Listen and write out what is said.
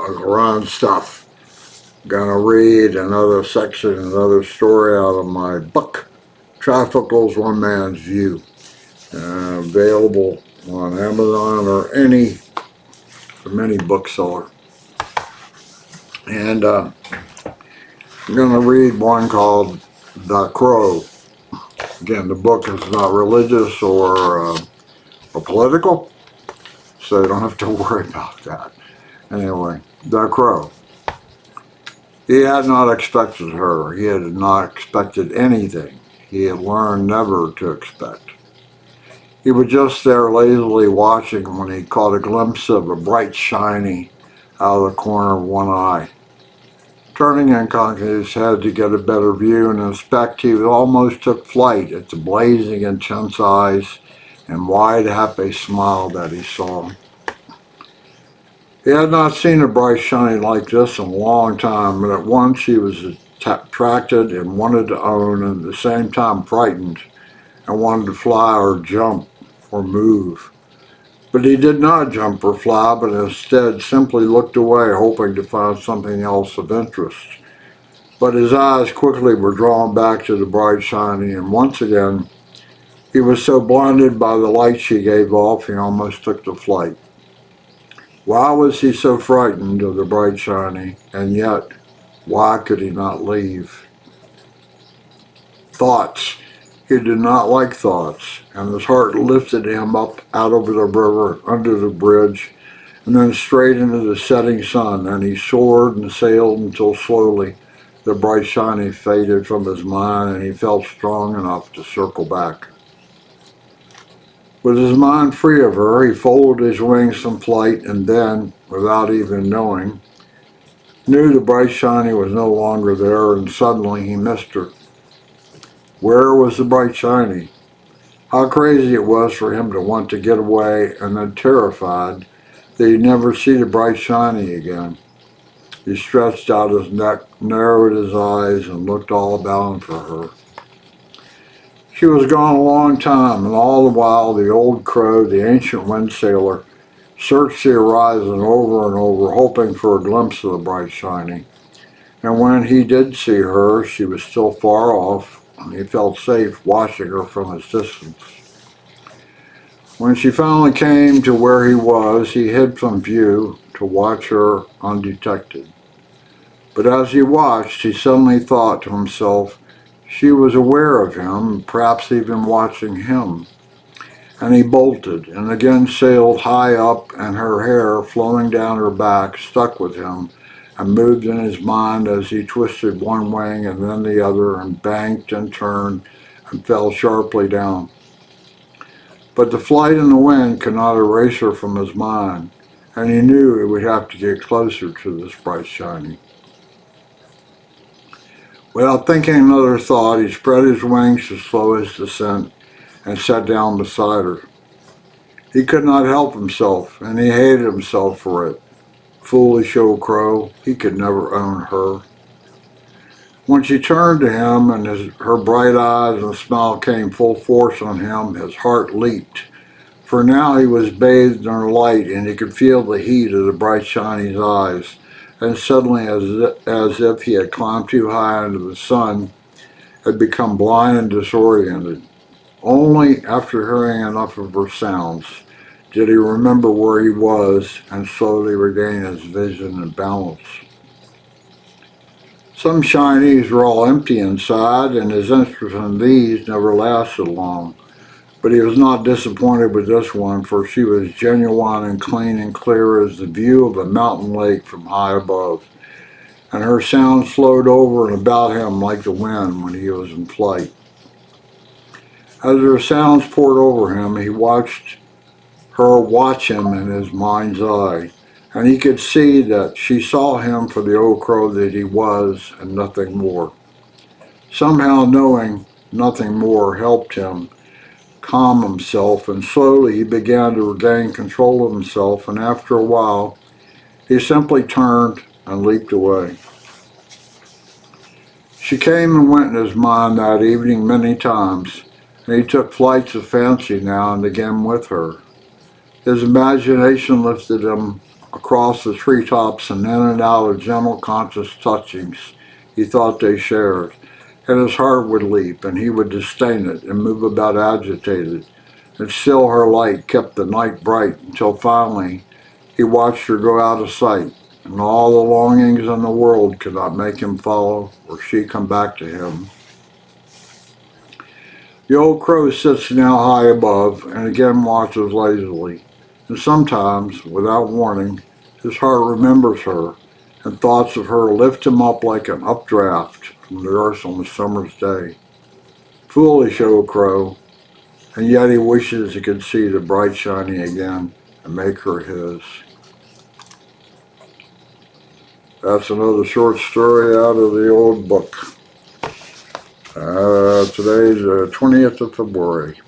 around stuff. Gonna read another section, another story out of my book, Trifocals, One Man's View. Available on Amazon or from any bookseller. And I'm gonna read one called The Crow. Again, the book is not religious or political, so you don't have to worry about that. Anyway, The Crow. He had not expected her. He had not expected anything. He had learned never to expect. He was just there lazily watching when he caught a glimpse of a bright shiny out of the corner of one eye. Turning and cocking his head to get a better view and inspect, he almost took flight at the blazing, intense eyes and wide, happy smile that he saw. He had not seen a bright shiny like this in a long time, but at once he was attracted and wanted to own, and at the same time frightened and wanted to fly or jump or move. But he did not jump or fly, but instead simply looked away, hoping to find something else of interest. But his eyes quickly were drawn back to the bright shiny, and once again he was so blinded by the light she gave off, he almost took to flight. Why was he so frightened of the bright shiny, and yet why could he not leave? Thoughts. He did not like thoughts, and his heart lifted him up out over the river, under the bridge, and then straight into the setting sun, and he soared and sailed until slowly the bright shiny faded from his mind, and he felt strong enough to circle back. With his mind free of her, he folded his wings in flight, and then, without even knowing, knew the bright shiny was no longer there, and suddenly he missed her. Where was the bright shiny? How crazy it was for him to want to get away, and then terrified that he'd never see the bright shiny again. He stretched out his neck, narrowed his eyes, and looked all about him for her. She was gone a long time, and all the while the old crow, the ancient wind sailor, searched the horizon over and over, hoping for a glimpse of the bright shiny. And when he did see her, she was still far off, and he felt safe watching her from his distance. When she finally came to where he was, he hid from view to watch her undetected. But as he watched, he suddenly thought to himself, she was aware of him, perhaps even watching him. And he bolted, and again sailed high up, and her hair, flowing down her back, stuck with him, and moved in his mind as he twisted one wing and then the other, and banked and turned, and fell sharply down. But the flight and the wind could not erase her from his mind, and he knew he would have to get closer to this bright shiny. Without thinking another thought, he spread his wings to slow his descent and sat down beside her. He could not help himself, and he hated himself for it. Foolish old crow, he could never own her. When she turned to him and her bright eyes and smile came full force on him, his heart leaped. For now he was bathed in her light, and he could feel the heat of the bright shiny's eyes. And suddenly, as if he had climbed too high into the sun, had become blind and disoriented. Only after hearing enough of her sounds did he remember where he was and slowly regain his vision and balance. Some shinies were all empty inside, and his interest in these never lasted long. But he was not disappointed with this one, for she was genuine and clean and clear as the view of a mountain lake from high above, and her sounds flowed over and about him like the wind when he was in flight. As her sounds poured over him, he watched her watch him in his mind's eye, and he could see that she saw him for the old crow that he was and nothing more. Somehow knowing nothing more helped him calm himself, and slowly he began to regain control of himself, and after a while he simply turned and leaped away. She came and went in his mind that evening many times, and he took flights of fancy now and again with her. His imagination lifted him across the treetops and in and out of gentle conscious touchings he thought they shared, and his heart would leap, and he would disdain it and move about agitated, and still her light kept the night bright until finally he watched her go out of sight, and all the longings in the world could not make him follow or she come back to him. The old crow sits now high above and again watches lazily, and sometimes, without warning, his heart remembers her, and thoughts of her lift him up like an updraft from the earth on a summer's day. Foolish old crow, and yet he wishes he could see the bright shining again and make her his. That's another short story out of the old book. Today's the 20th of February.